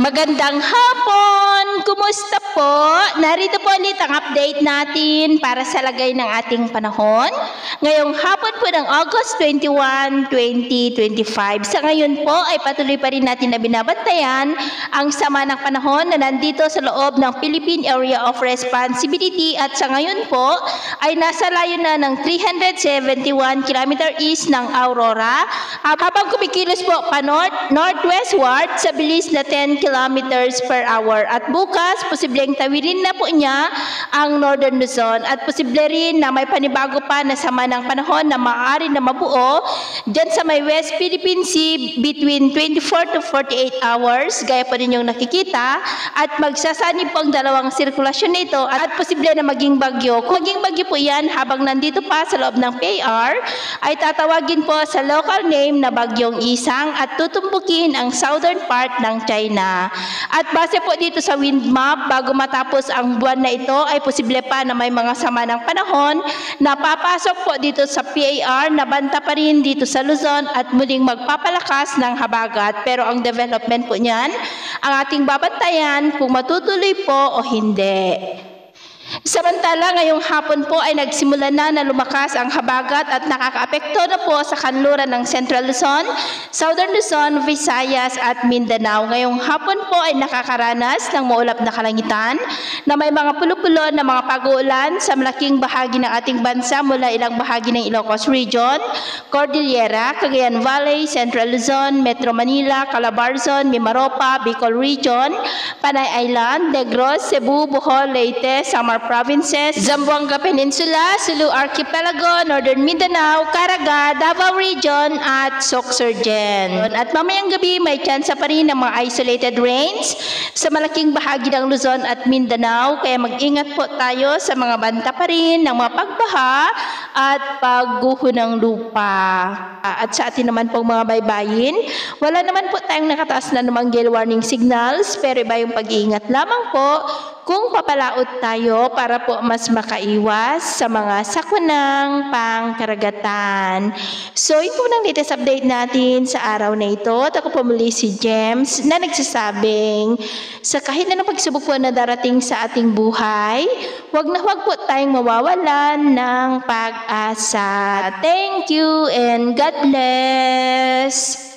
Magandang hapon! Kumusta po? Narito po ulit ang update natin para sa lagay ng ating panahon. Ngayong hapon po ng August 21, 2025. Sa ngayon po ay patuloy pa rin natin na binabantayan ang sama ng panahon na nandito sa loob ng Philippine Area of Responsibility at sa ngayon po ay nasa layo na ng 371 km east ng Aurora habang kumikilos po pa northwestward sa bilis na 10 kilometers per hour. At bukas, posibleng tawirin na po niya ang Northern Luzon at posible rin na may panibago pa na sama ng panahon na maaari na mabuo dyan sa may West Philippine Sea between 24 to 48 hours, gaya po ninyong nakikita, at magsasanib po ang dalawang sirkulasyon nito at posible na maging bagyo. Kung maging bagyo po yan habang nandito pa sa loob ng PAR, ay tatawagin po sa local name na Bagyong Isang at tutumbukin ang southern part ng China. At base po dito sa wind map, bago matapos ang buwan na ito ay posible pa na may mga sama ng panahon na papasok po dito sa PAR na banta pa rin dito sa Luzon at muling magpapalakas ng habagat. Pero ang development po niyan, ang ating babantayan kung matutuloy po o hindi. Samantala, ngayong hapon po ay nagsimula na lumakas ang habagat at nakakaapekto na po sa kanluran ng Central Luzon, Southern Luzon, Visayas at Mindanao. Ngayong hapon po ay nakakaranas ng maulap na kalangitan na may mga pulo-pulo na mga pag-uulan sa malaking bahagi ng ating bansa mula ilang bahagi ng Ilocos Region, Cordillera, Cagayan Valley, Central Luzon, Metro Manila, Calabarzon, Mimaropa, Bicol Region, Panay Island, Negros, Cebu, Bohol, Leyte, Samar Provinces, Zamboanga Peninsula, Sulu Archipelago, Northern Mindanao, Caraga, Davao Region at Sorsogon. At mamayang gabi may tsansa pa rin ng mga isolated rains sa malaking bahagi ng Luzon at Mindanao, kaya mag-ingat po tayo sa mga banta pa rin ng mga pagbaha at pagguho ng lupa. At sa atin naman pong mga baybayin, wala naman po tayong nakataas na namang gale warning signals, pero iba yung pag-iingat lamang po kung papalaot tayo para po mas makaiwas sa mga sakunang pangkaragatan. So, ito ng latest update natin sa araw na ito. At ako po muli si James na nagsasabing sa kahit na pagsubok po na darating sa ating buhay, huwag po tayong mawawalan ng pag-asa. Thank you and God bless!